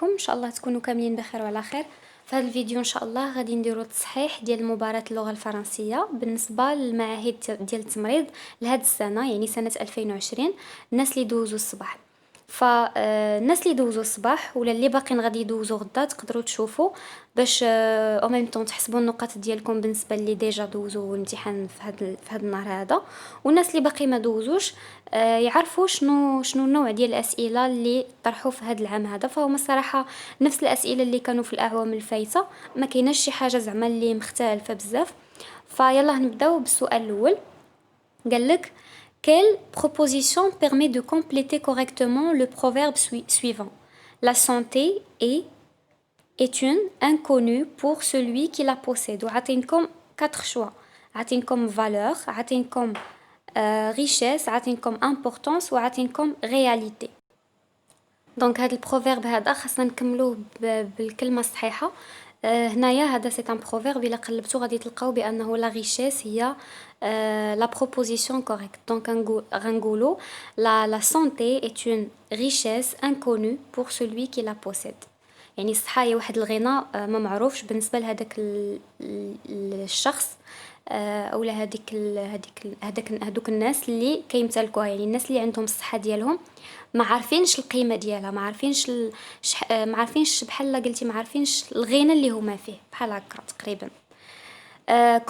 ان شاء الله تكونوا كاملين بخير وعلى خير. في هذا الفيديو ان شاء الله غادي نديروا تصحيح ديال مباراة اللغة الفرنسية بالنسبة للمعاهد ديال التمريض لهاد السنة، يعني سنة 2020. الناس اللي دوزوا الصباح، فالناس اللي دوزوا الصباح ولا اللي باقيين غادي يدوزوا غدا تقدروا تشوفوا باش او ميم طون تحسبوا النقاط ديالكم بالنسبه اللي ديجا دوزوا الامتحان في هذا النهار هذا. والناس اللي باقي ما دوزوش يعرفوا شنو النوع ديال الاسئله اللي طرحوا في هذا العام هذا. فهما الصراحه نفس الاسئله اللي كانوا في الاعوام الفايته، ما كايناش شي حاجه زعما اللي مختلفه بزاف. فيلا نبداو بالسؤال الاول. قال لك: Quelle proposition permet de compléter correctement le proverbe suivant? La santé est une inconnue pour celui qui la possède. وعطينكم 4 choix. عطينكم valeur, عطينكم richesse, عطينكم importance وعطينكم réalité. دونك هذا البروفيرب هذا خاصنا نكملوه بالكلمه الصحيحه. هنايا هذا سي ان بروفيرب، الا قلبتو غادي تلقاو بانه لا ريشيس هي لا بروبوزيسيون كوريكت. دونك غنقولوا لا سانتي est une richesse inconnue pour celui qui la possède. يعني الصحه هي واحد الغنى ما معروفش بالنسبه لهذاك الشخص اولا هذوك الناس اللي كيمتلكوها. يعني الناس اللي عندهم الصحه ديالهم ما عارفينش القيمه ديالها، ما عارفينش بحال قلتي ما عارفينش الغنى اللي هما فيه، بحال هكا تقريبا.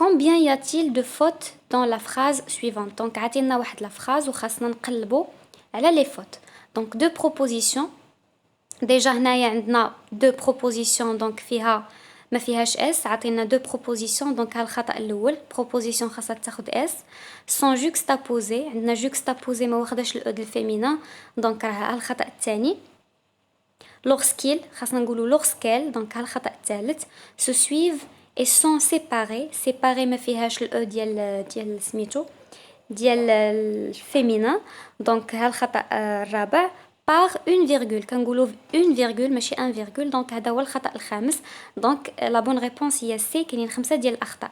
combien y a-t-il de fautes dans la phrase suivante? دونك عطينا واحد لا فراز وخاصنا نقلبوا على لي فوت. دونك دو بروبوزيسيون، ديجا هنايا عندنا دو بروبوزيسيون دونك فيها ما فيهاش اس. عطينا دو بروبوزيسيون دونك ها الخطا الاول، بروبوزيسيون خاصها تاخذ اس. سون جوكستابوزي، عندنا جوكستابوزي ما واخداش الاو ديال الفيمينا دونك راه ها الخطا الثاني. لورسكيل خاصنا نقولوا لورسكيل دونك ها الخطا الثالث. سو سويف اي سون سيباري، سيباري ما فيهاش الاو ديال سميتو ديال الفيمينا دونك ها الخطا الرابع. par une virgule كنقولوا une virgule ماشي un virgule دونك هذا هو الخطأ الخامس. دونك لا بون ريبونس هي سي. كاينين 5 ديال الاخطاء.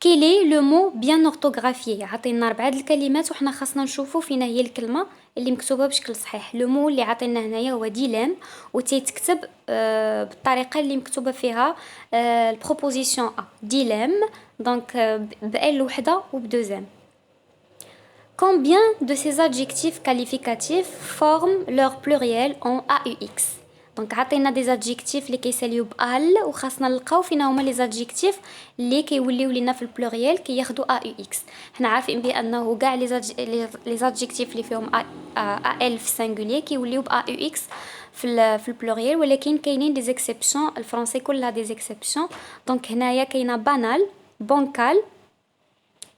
quel est le mot bien orthographié؟ عطينا 4 الكلمات وحنا خاصنا نشوفوا فينا هي الكلمه اللي مكتوبه بشكل صحيح. لو مو اللي عطينا هنايا هو ديلام وتيتكتب بالطريقه اللي مكتوبه فيها البروبوزيسيون ا ديلام دونك بال وحده وبدوزام. Combien de ces adjectifs qualificatifs forment leur pluriel en AUX؟ دونك عطينا دي adjectifs اللي كيساليو بال وخاصنا نلقاو فينا هما لي adjectifs اللي كيوليو لينا في البلوريال كياخدوا AUX. حنا عارفين بانه كاع لي adjectifs اللي فيهم AL في سانغولير كيوليو ب AUX في البلوريال، ولكن كاينين دي زيكسيبسيون. الفرنسي كلها دي زيكسيبسيون. دونك هنايا كاينه بانال، بونكال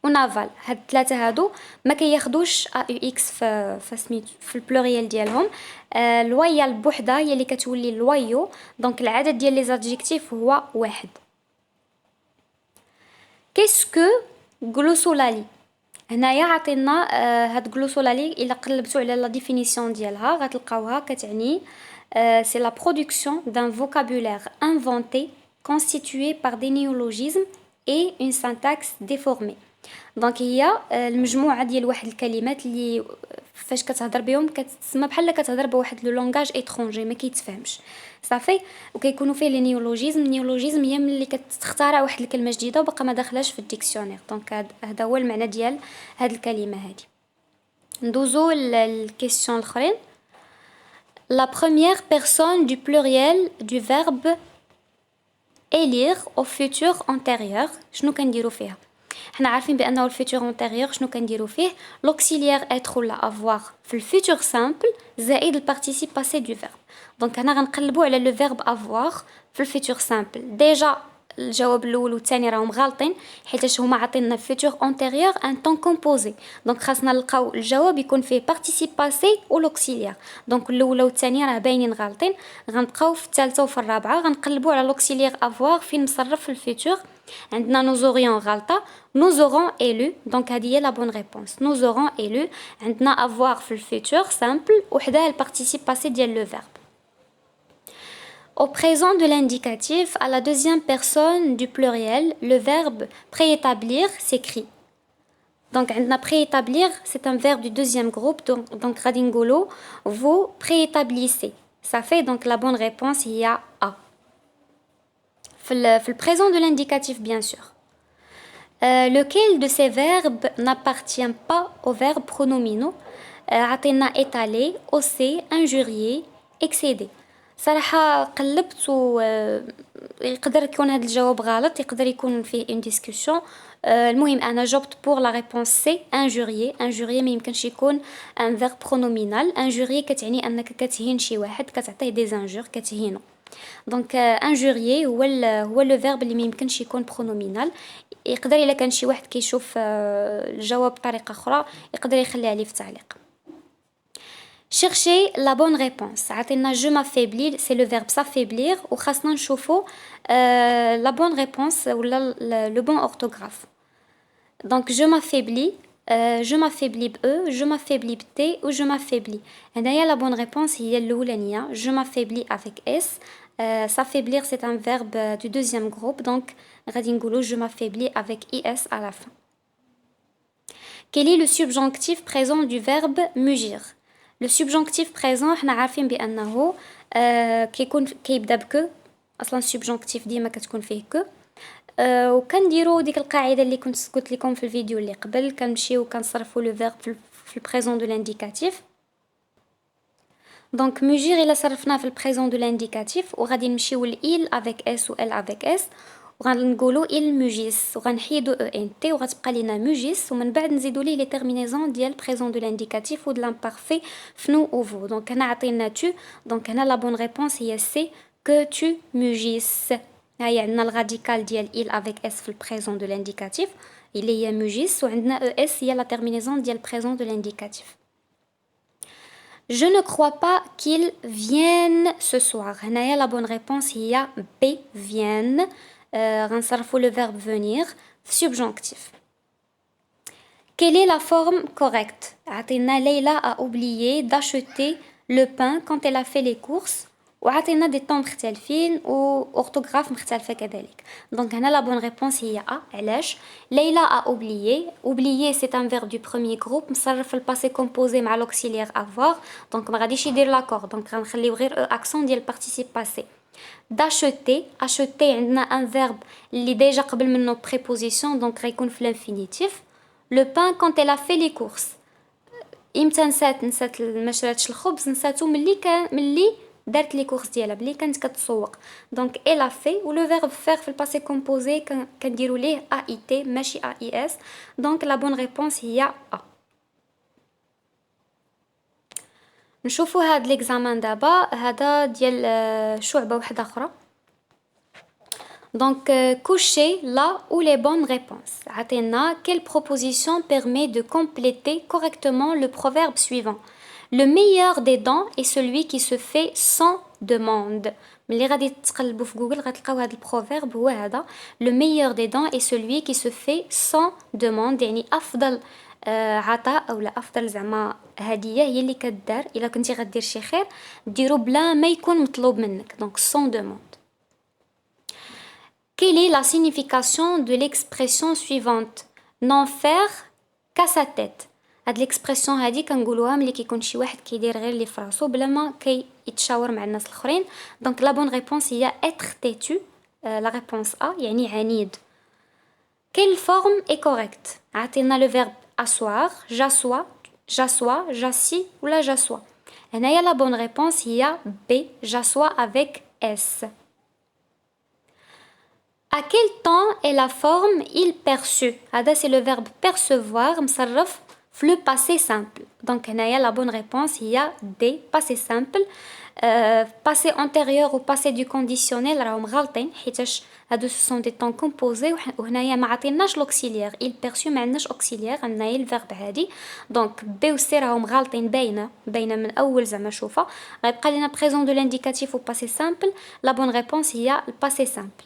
ونافال. هاد الثلاثه هادو ما كياخدوش ا يو اكس في البلوريال ديالهم. لويال بوحدها هي اللي كتولي لويو. دونك العدد ديال لي زادجيكتيف هو واحد. كيسكو غلوسولالي؟ هنايا عطينا هاد غلوسولالي الا قلبتو على لا ديفينيسيون ديالها غتلقاوها كتعني سي لا برودكسيون دان فوكابولير انفونتي constitué par des néologismes et une syntaxe déformée. دونك هي المجموعه ديال واحد الكلمات اللي فاش كتهضر بهم كتسمى بحال كتهضر بواحد لو لونغاج اترونجي ما كيتفهمش صافي. وكيكونوا فيه لي نيولوجيزم هي ملي كتختارع واحد الكلمه جديده وبقى ما داخلاش في الديكسيونير. دونك هذا هو المعنى ديال هاد الكلمه هذه. ندوزو للكيسيون الاخرين. La première personne du pluriel du verbe élire au futur antérieur شنو كنديروا فيها؟ حنا عارفين بانه الفيتور انتيريور شنو كنديروا فيه؟ لوكسيليير être ولا avoir في الفيتور سامبل زائد البارتيسيب باسي دو فيرب. دونك هنا غنقلبوا على لو فيرب avoir في الفيتور سامبل. ديجا الجواب الاول والثاني راهم غالطين حيت هما عاطيننا فيتور انتيريور ان طون كومبوزي. دونك خاصنا نلقاو الجواب يكون فيه بارتيسيب باسي و لوكسيليير. دونك الاولى والثانيه راه باينين غالطين. غنبقاو في الثالثه وفي الرابعه غنقلبوا على لوكسيليير avoir فين مصرف في الفيتور. عندنا nous aurions غلطة، nous aurons élu دونك هذه هي لا بون ريبونس. nous aurons élu. عندنا avoir في الفيتور سامبل وحداه البارتيسيب باسي ديال لو فيرب. Au présent de l'indicatif, à la deuxième personne du pluriel, le verbe préétablir s'écrit. Donc, préétablir, c'est un verbe du deuxième groupe. Donc غادي نقولوا vous préétablissez. Ça fait donc la bonne réponse il y a A. في le présent de l'indicatif bien sûr. Lequel de ces verbes n'appartient pas aux verbes pronominaux? عطينا étaler, hausser, injurier, excéder. صراحة قلبت و يقدر يكون هذا الجواب غلط، يقدر يكون فيه une discussion. المهم أنا جاوبت pour la réponse C, injurier. injurier ما يمكنش يكون un verbe pronominal. injurier كتعني أنك كتهين شي واحد، كتعطيه des injures، كتهينو. دونك انجوريي هو لو فيرب اللي ما يمكنش يكون برونومينال. يقدر الا كان شي واحد كيشوف الجواب بطريقه اخرى يقدر يخليها لي في التعليق. chercher la bonne réponse. عطينا je m'affaiblis c'est le verbe s'affaiblir وخاصنا نشوفوا la bonne réponse ولا le bon orthographe. donc je m'affaiblis je m'affaiblis ب E, je m'affaiblis ب T ou je m'affaiblis. هنايا la bonne réponse هي الأولانية je m'affaiblis avec S. s'affaiblir c'est un verbe du deuxième groupe donc غادي نقولوا je m'affaiblis avec IS à la fin. Quel est le subjonctif présent du verbe mugir? Le subjonctif présent حنا عارفين بأنه كيكون كيبدا بك. أصلا subjonctif ديما كتكون فيه ك. وكنديروا ديك القاعده اللي كنت قلت لكم في الفيديو اللي قبل كنمشيو كنصرفوا لو فيرب في البريزون دو لانديكاتيف. دونك مجير الا صرفناه في البريزون دو لانديكاتيف وغادي نمشيو ل افيك اس و ال افيك اس وغنقولوا il مجيس وغنحيدوا او ان تي وغتبقى لينا مجيس ومن بعد نزيدوا ليه لي تيرمينيزون ديال بريزون دو لانديكاتيف و د لامبارفي فنو او فو. دونك هنا عطينا تو دونك هنا لا بون ريبونس هي سي que tu مجيس. هاي عندنا الراديكال ديال il avec s في البريزون دو لانديكاتيف اللي هي مجيس وعندنا او اس هي لا تيرمينيزون ديال البريزون دو لانديكاتيف. Je ne crois pas qu'ils viennent ce soir. هنايا la bonne réponse هي B viennent. غنصرفوا le verbe venir subjonctif. Quelle est la forme correcte? عطينا Leila a oublié d'acheter le pain quand elle a fait les courses. وعطينا des temps مختلفين وأورثوغراف مختلفة كذلك. Donc هنا la bonne réponse هي A. علاش؟ Leila a oublié. Oublier c'est un verbe du premier groupe مصرف الباسي composé مع l'auxiliaire avoir. Donc ما غاديش يدير l'accord. Donc غنخليو غير accent ديال participe passé. D'acheter. Acheter عندنا un verbe اللي déjà قبل منه préposition donc غيكون في l'infinitif. Le pain quand elle a fait les courses. إمتى نسات ما شراتش الخبز نساتو ملي دارت لي كورس ديالها بلي كانت كتسوق. دونك elle a fait و لو فيرب faire في الباسي كومبوزي كنديروا ليه a i t ماشي a i s. دونك لا بون ريبونس هي a. نشوفوا هاد ليكزامان دابا هذا ديال شعبه واحده اخرى. Donc, coucher là où les bonnes réponses. عطينا quelle proposition permet de compléter correctement le proverbe suivant. Le meilleur des dents est celui qui se fait sans demande. ملي غادي تقلبوا في جوجل غتلقاو هذا البروفيرب هو هذا. Le meilleur des dents est celui qui se fait sans demande. يعني أفضل عطاء أو لا أفضل زعما هدية هي اللي كدار إلا كنتي غدير شي خير ديرو بلا ما يكون مطلوب منك. Donc sans demande. Quelle est la signification de l'expression suivante? N'en faire qu'à sa tête. هاد l'expression هادي كنقولوها ملي كيكون شي واحد كيدير غير اللي فراسو بلا ما كيتشاور مع الناس الاخرين. دونك لا بون ريبونس هي être têtu. لا ريبونس A يعني عنيد. Quelle forme est correcte? عطينا le verbe asseoir, j'assois, j'assois, j'assis ou la j'assois. هنايا la bonne réponse هي B, j'assois avec S. À quel temps est la forme il perçut? هذا c'est le verbe percevoir مصرف في le passé simple. Donc هنايا la bonne réponse هي D, passé simple. Passé antérieur ou passé du conditionnel راهم غالطين حيتاش هادو ce sont des temps composés وهنايا ما عطيناش l'auxiliaire. il perçut ما عندناش auxiliaire عندنا هي الفيرب هادي. دونك B و C راهم غالطين باينه من اول زعما شوفه غيبقى لنا présent de l'indicatif ou passé simple. La bonne réponse هي le passé simple.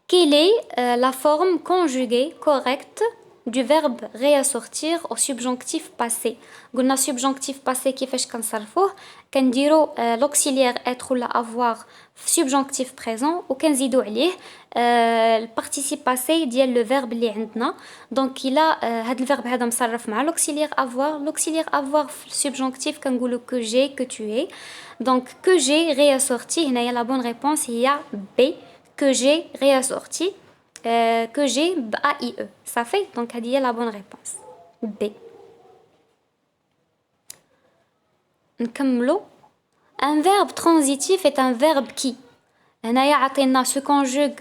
Quelle est la forme conjuguée correcte du verbe réassortir au subjonctif passé. قلنا subjonctif passé كيفاش كنصرفوه كنديرو l'auxiliaire être ولا avoir في subjonctif présent وكنزيدو عليه الparticipe passé ديال le verbe اللي عندنا. دونك الا هاد الفيرب هذا مصرف مع l'auxiliaire avoir في subjonctif كنقولو que j'ai que tu es. donc que j'ai réassorti هنايا la bonne réponse هي B que j'ai réassorti que j'ai B-A-I-E. Ça fait donc هذه هي la bonne réponse B. نكملو. Un verbe transitif est un verbe qui هنايا عطينا se conjugue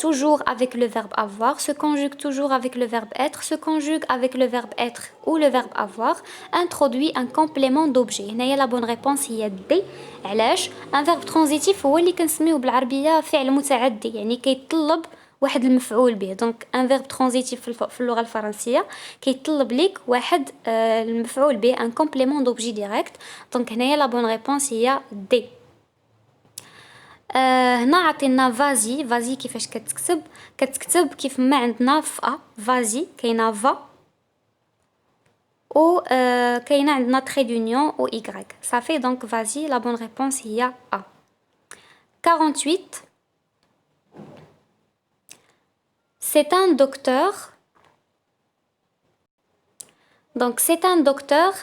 toujours avec le verbe avoir, se conjugue toujours avec le verbe être, se conjugue avec le verbe être ou le verbe avoir, introduit un complément d'objet. هنايا la bonne réponse هي D. علاش un verbe transitif هو اللي كنسميوه بالعربية فعل متعدي يعني كيطلب واحد المفعول به. دونك ان فيرب ترانزيتيف في اللغه الفرنسيه كيطلب ليك واحد المفعول به ان كومبليمون دوبجي ديريكت. دونك هنايا لا بون ريبونس هي دي. هنا عطينا فازي كيفاش كتكتب كيف ما عندنا في فازي كاينه فا و كاينه عندنا تري دونيون و ايغريك صافي. دونك فازي لا بون ريبونس هي ا. 48 c'est un docteur. Donc c'est un docteur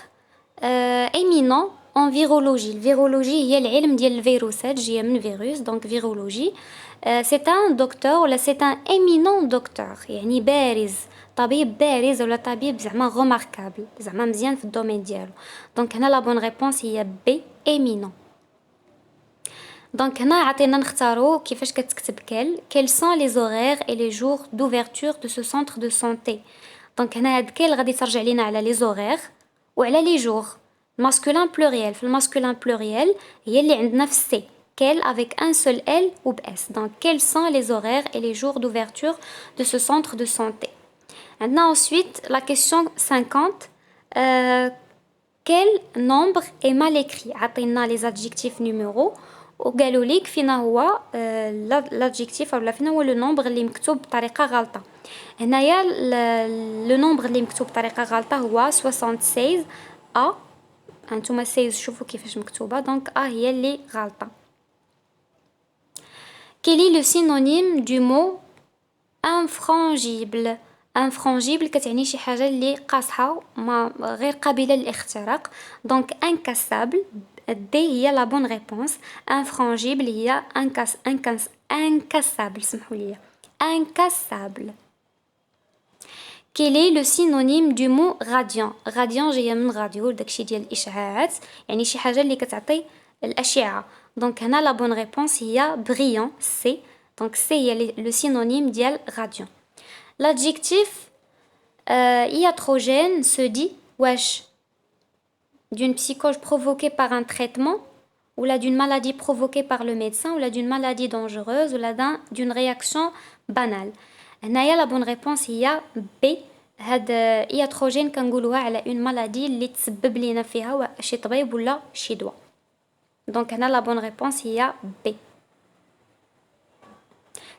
éminent en virologie. الفيرولوجي هي العلم ديال الفيروسات جايه من فيروس. دونك فيرولوجي c'est un docteur ولا c'est un éminent docteur يعني بارز طبيب بارز ولا طبيب زعما remarquable زعما مزيان في الدومين ديالو. دونك هنا لا بون ريبونس هي بي éminent. Donc هنا عطينا نختارو كيفاش كتكتب quels sont les horaires et les jours d'ouverture de ce centre de santé. Donc هنا هاد غادي ترجع لينا على les horaires وعلى les jours masculin pluriel. في الماسكولين pluriel هي اللي عندنا في C quel avec un seul L ou S. Donc quels sont les horaires et les jours d'ouverture de ce centre de santé. Maintenant ensuite la question 50 quel nombre est mal écrit. عطينا les adjectifs numéros وقالوا لك فينا هو l'adjectif ولا فينا هو لو نومبر اللي مكتوب بطريقه غلطه. هنايا لو نومبر اللي مكتوب بطريقه غلطه هو 76 ا. انتما 16 شوفوا كيفاش مكتوبه. دونك ا هي اللي غلطه. quel est le synonyme du mot infrangible. infrangible كتعني شي حاجه اللي قاصحه ما غير قابله للاختراق. دونك incassable D هي la bonne réponse. infrangible هي incassable سمحوا لي incassable. quel est le synonyme du mot radiant. radiant جايه من راديو داكشي ديال الاشعاعات يعني شي حاجه اللي كتعطي الاشعه. دونك هنا la bonne réponse هي brillant C. دونك C هي le synonyme ديال radiant. l'adjectif iatrogène se dit واش d'une psychose provoquée par un traitement ou là d'une maladie provoquée par le médecin ou là d'une maladie dangereuse ou là d'une réaction banale. هنايا la bonne réponse هي B. هاد iatrogène كنقولوها على une maladie اللي تسبب لينا فيها شي طبيب ولا شي دواء. دونك هنا la bonne réponse هي B.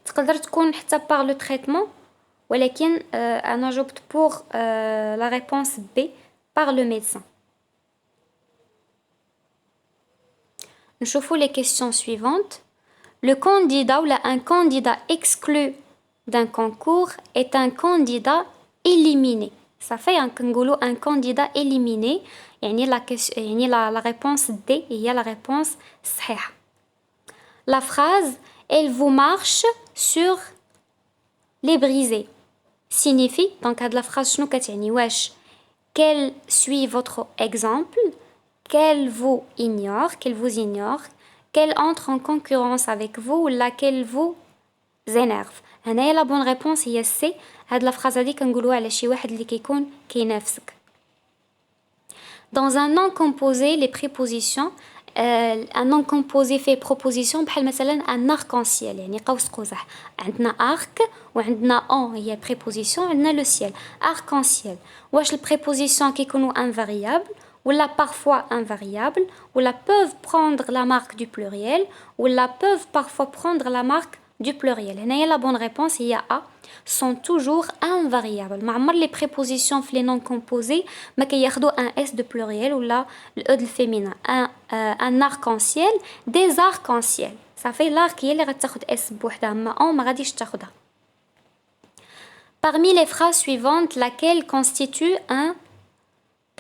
تقدر تكون حتى par le traitement ولكن انا جبت pour la réponse B par le médecin. نشوفوا les questions suivantes. Le candidat ou un candidat exclu d'un concours est un candidat éliminé. Ça fait un candidat éliminé. يعني la réponse D هي la réponse صحيحة. La phrase elle vous marche sur les brisés signifie donc هاد la phrase شنو كتعني واش qu'elle suit votre exemple, qu'elle vous ignore, qu'elle entre en concurrence avec vous ou laquelle vous énerve. هنايا لا بون ريبونس هي سي. هاد لا فراز هادي كنقولوها على شي واحد اللي كيكون كينافسك. Dans un nom composé les prépositions un nom composé fait proposition بحال مثلا un arc-en-ciel يعني قوس قزح. عندنا arc وعندنا en هي préposition عندنا le ciel arc-en-ciel. واش البريبوزيسيون كيكونوا invariable ولا parfois invariable ولا peuvent prendre la marque du pluriel ولا peuvent parfois prendre la marque du pluriel. هنايا la bonne réponse هي A sont toujours invariables. ما عمر les prépositions في les noms composés ما كياخدو un S de pluriel ولا le E de féminin. Un arc-en-ciel, des arcs-en-ciel. صافي l'arc هي اللي غتاخد S بوحدها اما on ما غاديش تاخدها. Parmi les phrases suivantes, laquelle constitue un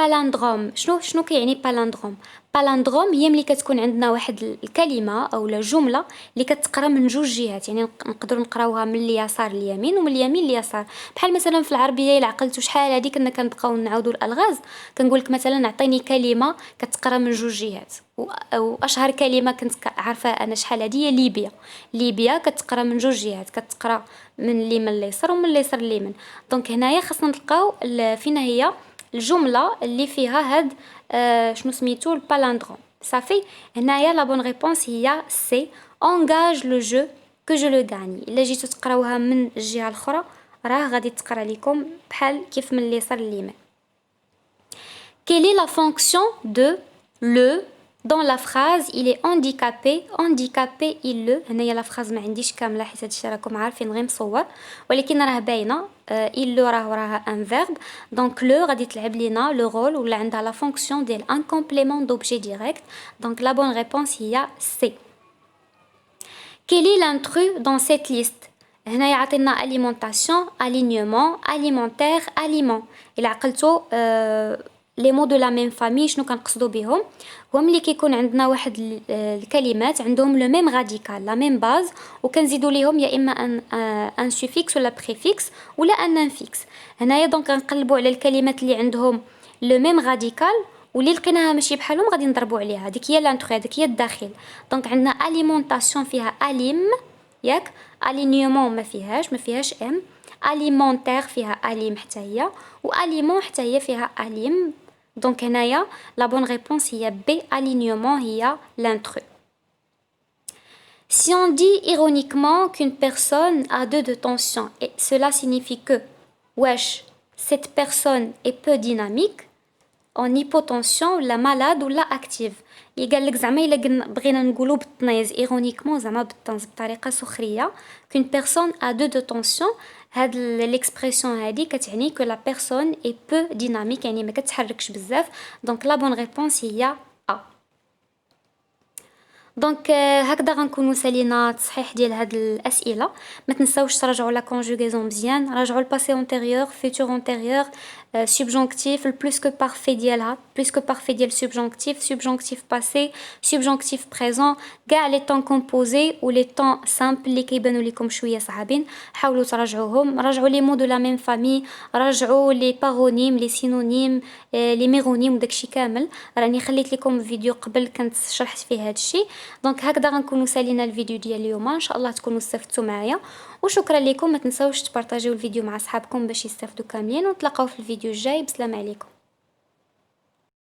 palindrome. شنو كيعني palindrome؟ palindrome هي ملي كتكون عندنا واحد الكلمه او جمله اللي كتقرا من جوج جهات، يعني نقدروا نقراوها من اليسار لليمين ومن اليمين لليسار. بحال مثلا في العربيه الا عقلتوا شحال هذه كنا كنبقاو نعاودوا الالغاز، كنقول لك مثلا اعطيني كلمه كتقرا من جوج جهات. واشهر كلمه كنت عارفه انا شحال هذه هي ليبيا. ليبيا كتقرا من جوج جهات، كتقرا من اليمين لليسار ومن اليسار لليمين. دونك هنايا خاصنا نلقاو فين هي الجمله اللي فيها هاد شنو سميتو البالندروم. صافي هنايا لا بون ريبونس هي سي انغاج لو جو كو جو لو غاني. الا جيتو تقراوها من الجهه الاخرى راه غادي تقرا لكم بحال كيف من اليسار لليمين. Quelle est la fonction de le dans la phrase il est handicapé il le. هنايا لا فراز ما عنديش كامله حيت هادشي راكم عارفين غير مصور، ولكن راه باينه il le راها ان verbe. دونك لو غادي تلعب لينا لو رول ولا عندها لا فونكسيون ديال ان كومبليمون دوبجي ديريكت. دونك لا بون ريبونس هي سي. Quel est l'intrus dans cette liste؟ هنايا عطينا alimentation, alignement, alimentaire, aliment. الا عقلتو لي مو دو لا ميم فامي شنو كنقصدوا بهم؟ هو ملي كيكون عندنا واحد الكلمات عندهم لو ميم راديكال لا ميم باز وكنزيدوا ليهم يا اما ان سوفيكس ولا بريفيكس ولا ان انفيكس. هنايا دونك غنقلبوا على الكلمات اللي عندهم لو ميم راديكال واللي لقيناها ماشي بحالهم غادي نضربوا عليها. ديك هي لانتري، ديك هي الداخل. دونك عندنا اليمونطاسيون فيها اليم ياك، الينيومون ما فيهاش ام، اليمونتير فيها اليم حتى هي، واليمون حتى هي فيها اليم. دونك هنايا لا بون ريبونس هي بي alignement هي l'intrus. Si on dit ironiquement qu'une personne a deux de tension et cela signifie que wesh cette personne est peu dynamique en hypotension ولا malade ولا active. يقال لك زعما الا بغينا نقولوا بالطنيز ايرونيكمون زعما بالطنز بطريقه سخريه qu'une personne a deux de tension. هاد ليكسبرسيون هادي كتعني que la personne est peu dynamique يعني ما كتحركش بزاف. دونك لا بون ريبونس هي ا. دونك هكذا غنكونوا سالينا التصحيح ديال هاد الاسئله. ما تنساوش تراجعوا لا كونجوغيزون مزيان، راجعوا الباسي انتيريور فيتور انتيريور subjonctif plus que parfait ديالها plus que parfait ديال subjonctif passé subjonctif présent كاع لي طون كومبوزي و لي طون سامبل اللي كيبانوا لكم شويه صعابين حاولوا تراجعوهم. راجعوا لي مو دو لا ميم فامي، راجعوا لي بارونيم لي سينونيم لي ميغونيم وداكشي كامل. راني خليت لكم فيديو قبل كنت شرحت فيه هادشي. دونك هكذا غنكونوا سالينا الفيديو ديال اليوم. ان شاء الله تكونوا استفدتوا معايا وشكرا لكم. ما تنساوش تبارطاجيو الفيديو مع اصحابكم باش يستافدوا كاملين، ونتلاقاو في الفيديو الجاي. بسلام عليكم.